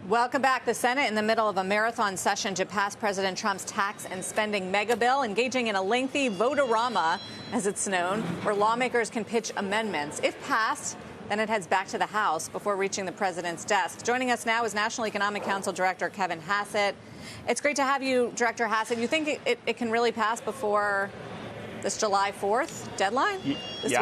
Welcome back. The Senate in the middle of a marathon session to pass President Trump's tax and spending mega bill, engaging in a lengthy vote-a-rama, as it's known, where lawmakers can pitch amendments. If passed, then it heads back to the House before reaching the president's desk. Joining us now is National Economic Council Director Kevin Hassett. It's great to have you, Director Hassett. You think it can really pass before this July 4th deadline? This week?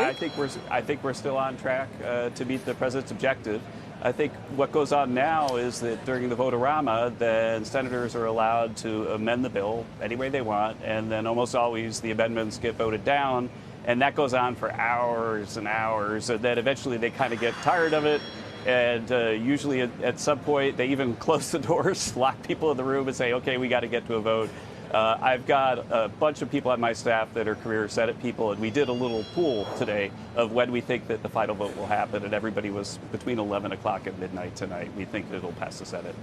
I think we're still on track to meet the president's objective. I think what goes on now is that during the vote-a-rama, then senators are allowed to amend the bill any way they want, and then almost always the amendments get voted down, and that goes on for hours and hours, and then eventually they kind of get tired of it, and usually at some point they even close the doors, lock people in the room, and say, okay, we got to get to a vote. I've got a bunch of people on my staff that are career Senate people, and we did a little poll today of when we think that the final vote will happen, and everybody was between 11 o'clock and midnight tonight. We think that it'll pass the Senate.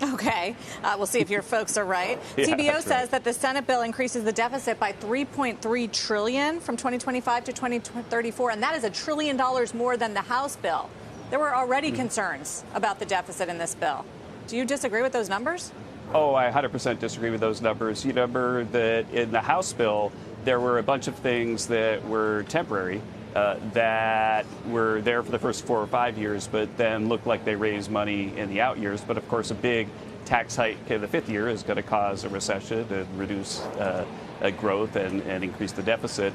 Okay. We'll see if your folks are right. Yeah, CBO says right. that the Senate bill increases the deficit by $3.3 trillion from 2025 to 2034, and that is $1 trillion more than the House bill. There were already concerns about the deficit in this bill. Do you disagree with those numbers? Oh, I 100% disagree with those numbers. You remember that in the House bill, there were a bunch of things that were temporary, that were there for the first 4 or 5 years, but then looked like they raised money in the out years. But of course, a big tax hike in the 5th year is going to cause a recession and reduce growth and increase the deficit.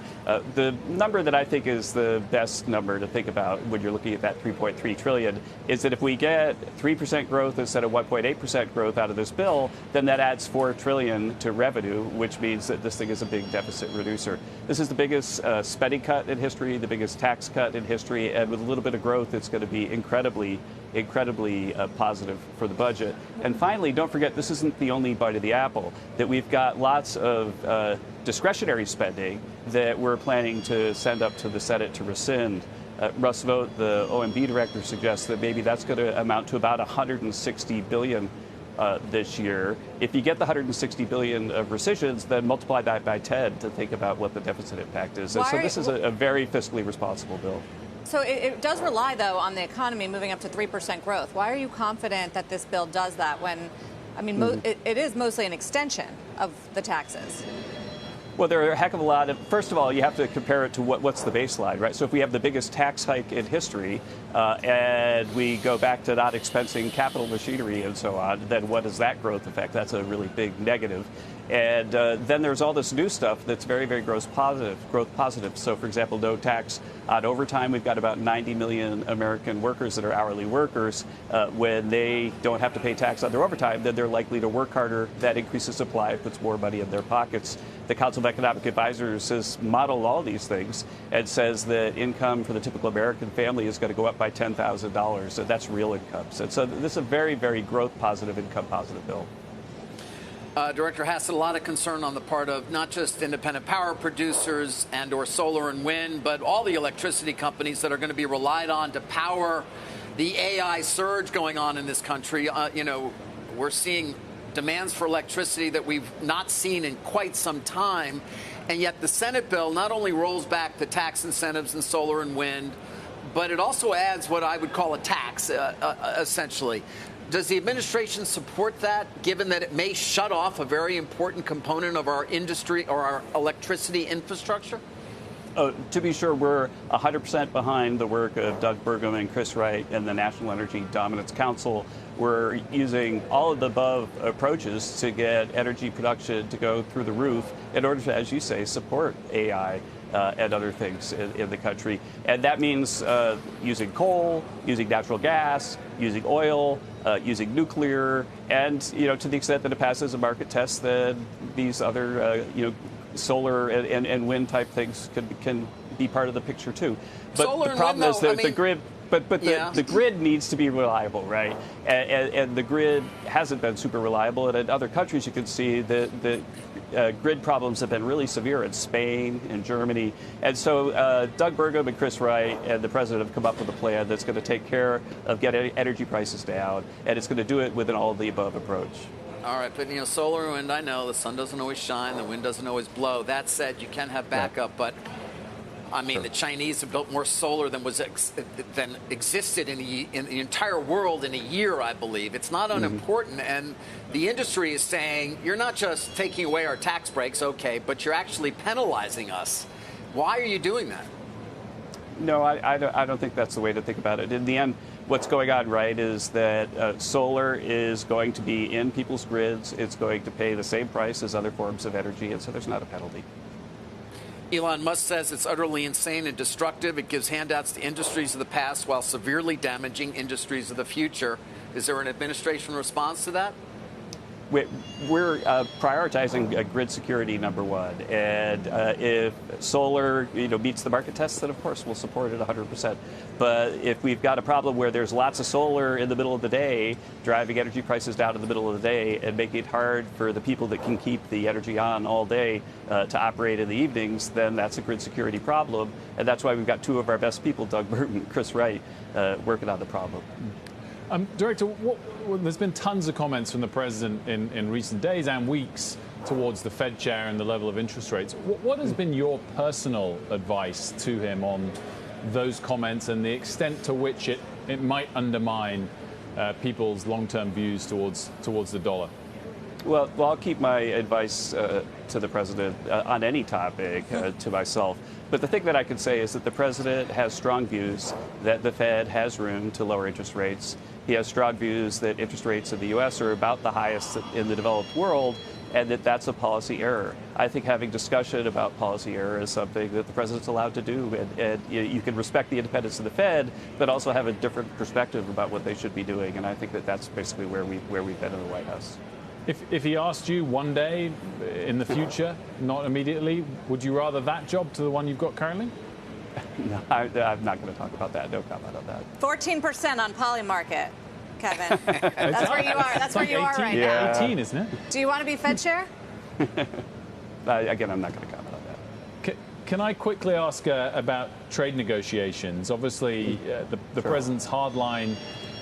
The number that I think is the best number to think about when you're looking at that $3.3 trillion is that if we get 3% growth instead of 1.8% growth out of this bill, then that adds $4 trillion to revenue, which means that this thing is a big deficit reducer. This is the biggest spending cut in history, the biggest tax cut in history, and with a little bit of growth, it's going to be incredibly positive for the budget. And finally, don't forget, this isn't the only bite of the apple, that we've got lots of discretionary spending that we're planning to send up to the Senate to rescind. Russ Vought, the OMB director, suggests that maybe that's going to amount to about $160 billion this year. If you get the $160 billion of rescissions, then multiply that by 10 to think about what the deficit impact is. And so this is a very fiscally responsible bill. So it does rely, though, on the economy moving up to 3% growth. Why are you confident that this bill does that when, I mean, it is mostly an extension of the taxes? Well, there are a heck of a lot of, first of all, you have to compare it to what's the baseline, right? So if we have the biggest tax hike in history and we go back to not expensing capital machinery and so on, then what is that growth effect? That's a really big negative. And then there's all this new stuff that's very, very growth positive. So, for example, no tax on overtime. We've got about 90 million American workers that are hourly workers. When they don't have to pay tax on their overtime, then they're likely to work harder. That increases supply, puts more money in their pockets. The Council of Economic Advisors has modeled all these things and says that income for the typical American family is going to go up by $10,000. So that's real income. So this is a very, very growth positive, income positive bill. Director Hassett, a lot of concern on the part of not just independent power producers and or solar and wind, but all the electricity companies that are going to be relied on to power the AI surge going on in this country. We're seeing demands for electricity that we've not seen in quite some time. And yet the Senate bill not only rolls back the tax incentives in solar and wind, but it also adds what I would call a tax, essentially. Does the administration support that, given that it may shut off a very important component of our industry or our electricity infrastructure? To be sure, we're 100% behind the work of Doug Burgum and Chris Wright and the National Energy Dominance Council. We're using all of the above approaches to get energy production to go through the roof in order to, as you say, support AI and other things in the country. And that means using coal, using natural gas, using oil, using nuclear, and to the extent that it passes a market test, then these other solar and wind type things can be part of the picture too. But solar the problem is that the grid. But the grid needs to be reliable, right? And the grid hasn't been super reliable. And in other countries, you can see that grid problems have been really severe in Spain and Germany. And so Doug Burgum and Chris Wright and the president have come up with a plan that's going to take care of getting energy prices down. And it's going to do it with an all-of-the-above approach. All right, but solar and wind, I know the sun doesn't always shine, the wind doesn't always blow. That said, you can have backup, but I mean, the Chinese have built more solar than existed in the entire world in a year, I believe. It's not unimportant. And the industry is saying, you're not just taking away our tax breaks, okay, but you're actually penalizing us. Why are you doing that? No, I don't think that's the way to think about it. In the end, what's going on, right, is that solar is going to be in people's grids. It's going to pay the same price as other forms of energy, and so there's not a penalty. Elon Musk says it's utterly insane and destructive. It gives handouts to industries of the past while severely damaging industries of the future. Is there an administration response to that? We're prioritizing grid security, number one, and if solar, meets the market test, then of course we'll support it 100%. But if we've got a problem where there's lots of solar in the middle of the day, driving energy prices down in the middle of the day, and making it hard for the people that can keep the energy on all day to operate in the evenings, then that's a grid security problem, and that's why we've got two of our best people, Doug Burton and Chris Wright, working on the problem. Director, there's been tons of comments from the president in recent days and weeks towards the Fed chair and the level of interest rates. What has been your personal advice to him on those comments and the extent to which it might undermine people's long-term views towards the dollar? Well, I'll keep my advice to the president on any topic to myself. But the thing that I can say is that the president has strong views that the Fed has room to lower interest rates. He has strong views that interest rates in the U.S. are about the highest in the developed world, and that that's a policy error. I think having discussion about policy error is something that the president's allowed to do, and you can respect the independence of the Fed, but also have a different perspective about what they should be doing. And I think that that's basically where we've been in the White House. If he asked you one day in the future, not immediately, would you rather that job to the one you've got currently? No, I'm not going to talk about that. No comment on that. 14% on Polymarket, Kevin. That's where you are. That's where you are right now. 18, isn't it? Do you want to be Fed chair? Again, I'm not going to comment on that. Can I quickly ask about trade negotiations? Obviously, the president's hardline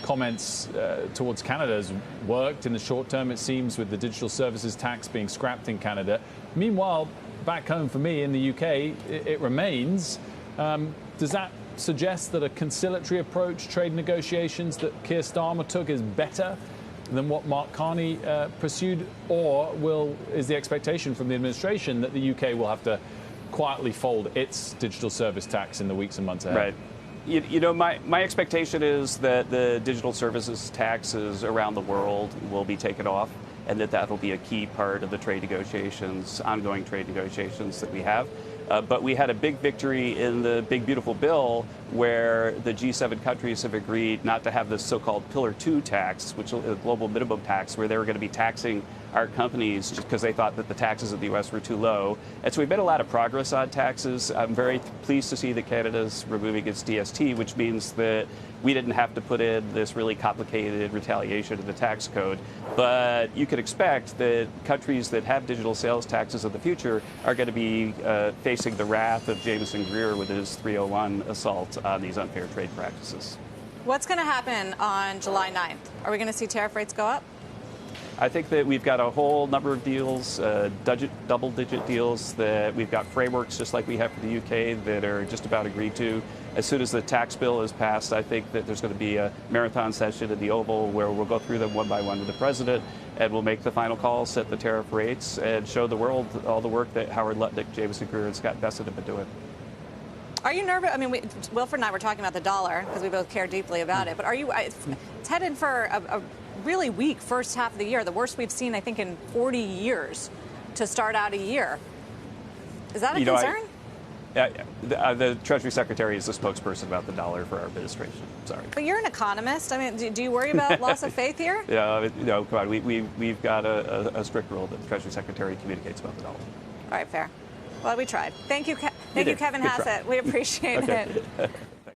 comments towards Canada has worked in the short term, it seems, with the digital services tax being scrapped in Canada. Meanwhile, back home for me in the UK, it remains. Does that suggest that a conciliatory approach, trade negotiations that Keir Starmer took is better than what Mark Carney pursued? Or is the expectation from the administration that the UK will have to quietly fold its digital service tax in the weeks and months ahead? Right. My expectation is that the digital services taxes around the world will be taken off, and that will be a key part of the trade negotiations, ongoing trade negotiations that we have. But we had a big victory in the Big Beautiful Bill where the G7 countries have agreed not to have this so-called Pillar 2 tax, which is a global minimum tax, where they were going to be taxing our companies just because they thought that the taxes in the U.S. were too low. And so we've made a lot of progress on taxes. I'm very pleased to see that Canada's removing its DST, which means that we didn't have to put in this really complicated retaliation in the tax code. But you could expect that countries that have digital sales taxes in the future are going to be facing the wrath of Jameson Greer with his 301 assault on these unfair trade practices. What's going to happen on July 9th? Are we going to see tariff rates go up? I think that we've got a whole number of deals, double-digit deals, that we've got frameworks just like we have for the UK that are just about agreed to. As soon as the tax bill is passed, I think that there's going to be a marathon session in the Oval where we'll go through them one by one with the president, and we'll make the final call, set the tariff rates, and show the world all the work that Howard Lutnick, Jameson Greer, and Scott Bessent have been doing. Are you nervous? I mean, Wilford and I were talking about the dollar because we both care deeply about it. But are you? It's headed for a really weak first half of the year, the worst we've seen, I think, in 40 years to start out a year. Is that a concern? The Treasury Secretary is the spokesperson about the dollar for our administration. Sorry. But you're an economist. I mean, do you worry about loss of faith here? No, come on. We've got a strict rule that the Treasury Secretary communicates about the dollar. All right, fair. Well, we tried. Thank you, Kevin Hassett. We appreciate it.